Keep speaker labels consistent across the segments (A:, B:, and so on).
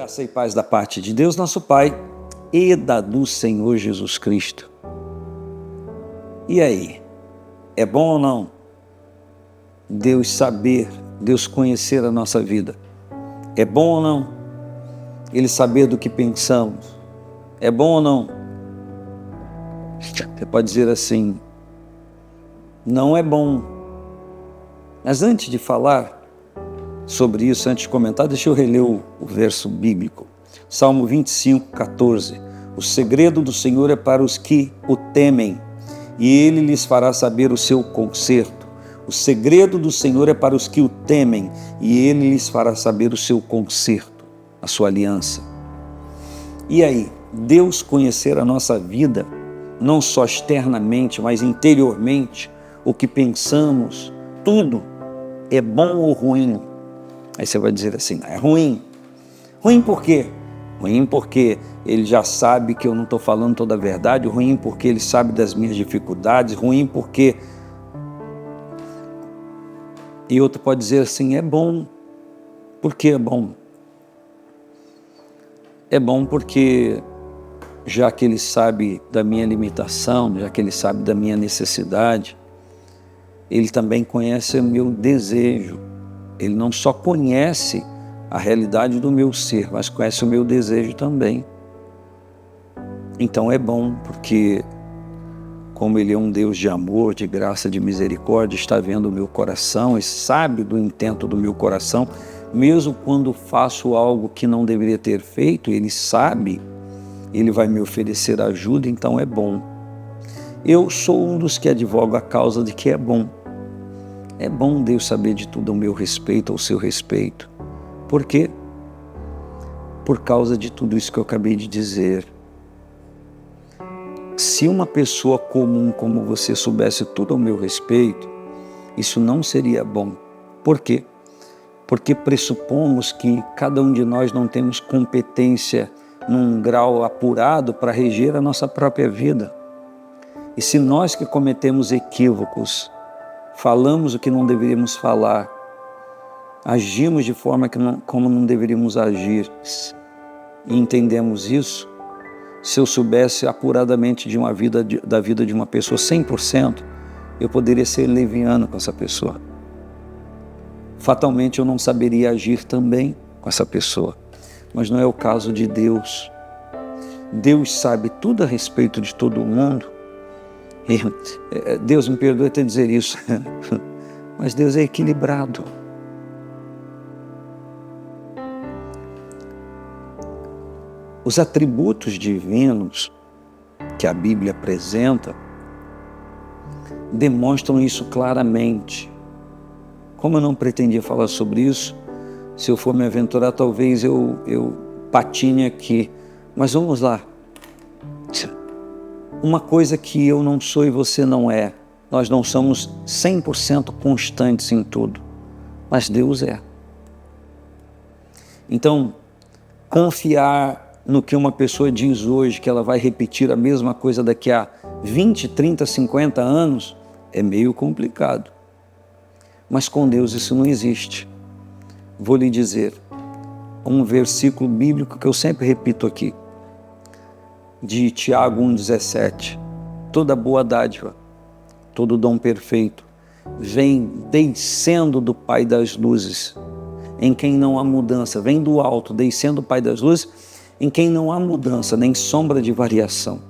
A: Graça e paz da parte de Deus, nosso Pai, e do Senhor Jesus Cristo. E aí, é bom ou não Deus saber, Deus conhecer a nossa vida? É bom ou não Ele saber do que pensamos? É bom ou não? Você pode dizer assim, não é bom. Mas antes de falar sobre isso, antes de comentar, deixa eu reler o verso bíblico. Salmo 25, 14. O segredo do Senhor é para os que o temem, e Ele lhes fará saber o seu conserto. O segredo do Senhor é para os que o temem, e Ele lhes fará saber o seu conserto, a sua aliança. E aí, Deus conhecer a nossa vida, não só externamente, mas interiormente, o que pensamos, tudo, é bom ou ruim? Aí você vai dizer assim, é ruim. Ruim por quê? Ruim porque Ele já sabe que eu não estou falando toda a verdade, ruim porque Ele sabe das minhas dificuldades, ruim porque... E outro pode dizer assim, é bom. Por que é bom? É bom porque, já que Ele sabe da minha limitação, já que Ele sabe da minha necessidade, Ele também conhece o meu desejo. Ele não só conhece a realidade do meu ser, mas conhece o meu desejo também. Então é bom, porque como Ele é um Deus de amor, de graça, de misericórdia, está vendo o meu coração e sabe do intento do meu coração, mesmo quando faço algo que não deveria ter feito, Ele sabe, Ele vai me oferecer ajuda, então é bom. Eu sou um dos que advoga a causa de que é bom. É bom Deus saber de tudo ao meu respeito, ao seu respeito. Por quê? Por causa de tudo isso que eu acabei de dizer. Se uma pessoa comum como você soubesse tudo ao meu respeito, isso não seria bom. Por quê? Porque pressupomos que cada um de nós não temos competência num grau apurado para reger a nossa própria vida. E se nós que cometemos equívocos, falamos o que não deveríamos falar, agimos de forma como não deveríamos agir, e entendemos isso, se eu soubesse apuradamente da vida de uma pessoa 100%, eu poderia ser leviano com essa pessoa. Fatalmente eu não saberia agir também com essa pessoa, mas não é o caso de Deus. Deus sabe tudo a respeito de todo mundo. Deus me perdoe até dizer isso, mas Deus é equilibrado. Os atributos divinos que a Bíblia apresenta demonstram isso claramente. Como eu não pretendia falar sobre isso, se eu for me aventurar, talvez eu patine aqui. Mas vamos lá. Uma coisa que eu não sou e você não é, nós não somos 100% constantes em tudo, mas Deus é. Então, confiar no que uma pessoa diz hoje, que ela vai repetir a mesma coisa daqui a 20, 30, 50 anos, é meio complicado. Mas com Deus isso não existe. Vou lhe dizer um versículo bíblico que eu sempre repito aqui, de Tiago 1,17. Toda boa dádiva, todo dom perfeito, vem descendo do Pai das luzes, em quem não há mudança, vem do alto, descendo do Pai das luzes, em quem não há mudança, nem sombra de variação.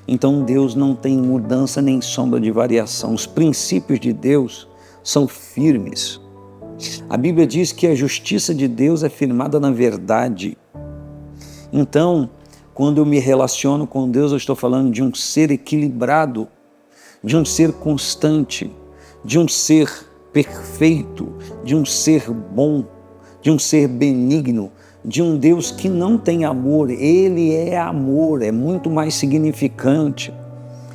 A: Então Deus não tem mudança nem sombra de variação. Os princípios de Deus são firmes. A Bíblia diz que a justiça de Deus é firmada na verdade. Então, quando eu me relaciono com Deus, eu estou falando de um ser equilibrado, de um ser constante, de um ser perfeito, de um ser bom, de um ser benigno, de um Deus que não tem amor. Ele é amor, é muito mais significante.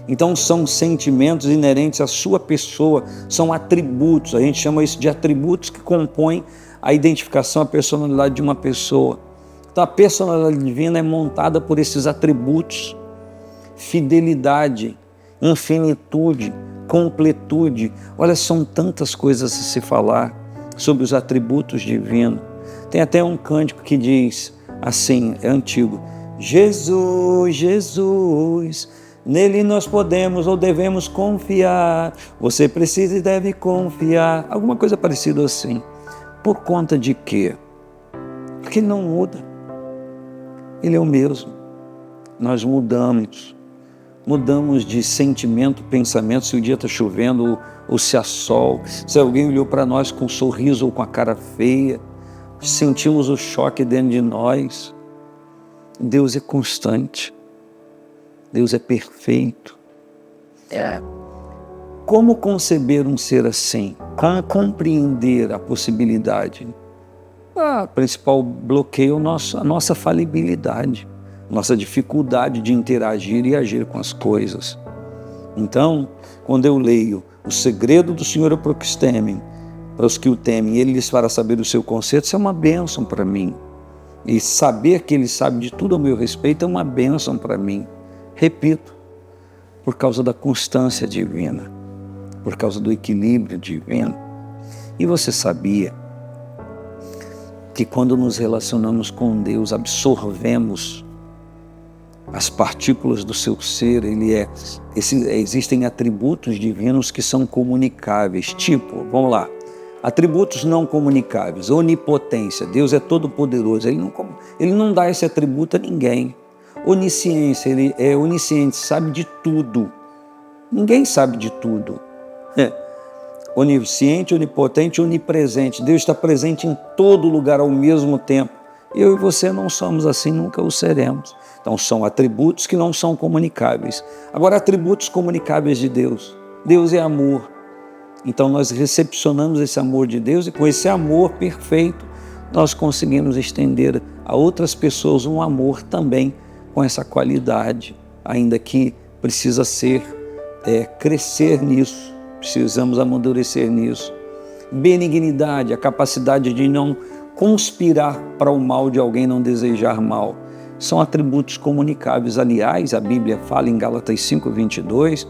A: Então são sentimentos inerentes à sua pessoa, são atributos, a gente chama isso de atributos que compõem a identificação, a personalidade de uma pessoa. Então a personalidade divina é montada por esses atributos: fidelidade, infinitude, completude. Olha, são tantas coisas a se falar sobre os atributos divinos. Tem até um cântico que diz: assim, é antigo. Jesus, Jesus, nele nós podemos ou devemos confiar. Você precisa e deve confiar. Alguma coisa parecida assim. Por conta de quê? Porque ele não muda. Ele é o mesmo. Nós mudamos de sentimento, pensamento, se o dia está chovendo ou se há sol, se alguém olhou para nós com um sorriso ou com a cara feia, sentimos o choque dentro de nós. Deus é constante, Deus é perfeito. Como conceber um ser assim? Como compreender a possibilidade? O principal bloqueio é a nossa falibilidade, nossa dificuldade de interagir e agir com as coisas. Então, quando eu leio o segredo do Senhor é para os que temem, Ele lhes fará saber o seu conserto, isso é uma bênção para mim. E saber que Ele sabe de tudo a meu respeito é uma bênção para mim. Repito, por causa da constância divina, por causa do equilíbrio divino. E você sabia que quando nos relacionamos com Deus, absorvemos as partículas do seu ser, existem atributos divinos que são comunicáveis, tipo, vamos lá, atributos não comunicáveis, onipotência, Deus é todo poderoso, ele não dá esse atributo a ninguém. Onisciência, Ele é onisciente, sabe de tudo, ninguém sabe de tudo. Onisciente, onipotente, onipresente, Deus está presente em todo lugar ao mesmo tempo. Eu e você não somos assim, nunca o seremos. Então são atributos que não são comunicáveis. Agora, atributos comunicáveis de Deus. Deus é amor. Então nós recepcionamos esse amor de Deus e com esse amor perfeito nós conseguimos estender a outras pessoas um amor também com essa qualidade, ainda que precisa crescer nisso, precisamos amadurecer nisso. Benignidade, a capacidade de não conspirar para o mal de alguém, não desejar mal. São atributos comunicáveis. Aliás, a Bíblia fala em Gálatas 5:22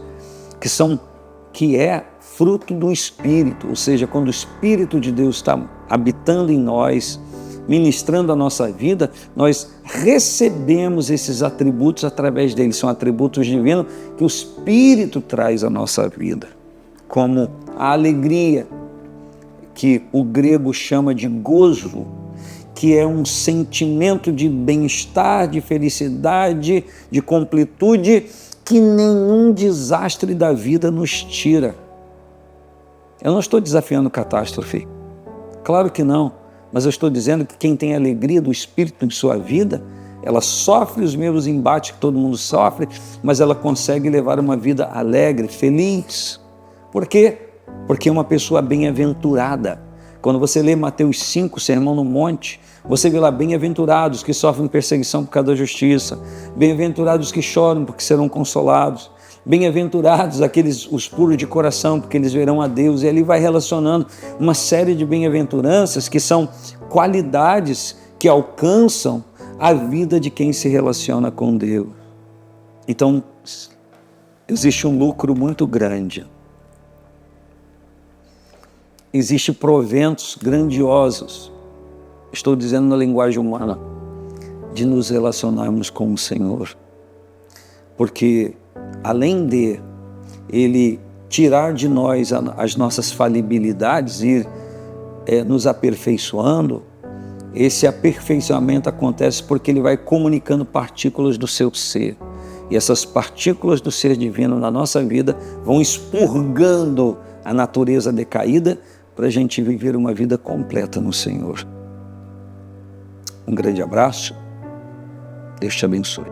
A: que é fruto do Espírito, ou seja, quando o Espírito de Deus está habitando em nós, ministrando a nossa vida, nós recebemos esses atributos através deles. São atributos divinos que o Espírito traz à nossa vida, como a alegria, que o grego chama de gozo, que é um sentimento de bem-estar, de felicidade, de completude, que nenhum desastre da vida nos tira. Eu não estou desafiando catástrofe, claro que não, mas eu estou dizendo que quem tem a alegria do Espírito em sua vida, ela sofre os mesmos embates que todo mundo sofre, mas ela consegue levar uma vida alegre, feliz. Por quê? Porque é uma pessoa bem-aventurada. Quando você lê Mateus 5, Sermão no Monte, você vê lá, bem-aventurados que sofrem perseguição por causa da justiça, bem-aventurados que choram porque serão consolados, bem-aventurados os puros de coração porque eles verão a Deus. E ali vai relacionando uma série de bem-aventuranças que são qualidades que alcançam a vida de quem se relaciona com Deus. Então, existe um lucro muito grande. Existem proventos grandiosos, estou dizendo na linguagem humana, de nos relacionarmos com o Senhor. Porque, além de Ele tirar de nós as nossas falibilidades e nos aperfeiçoando, esse aperfeiçoamento acontece porque Ele vai comunicando partículas do seu ser. E essas partículas do ser divino na nossa vida vão expurgando a natureza decaída para a gente viver uma vida completa no Senhor. Um grande abraço, Deus te abençoe.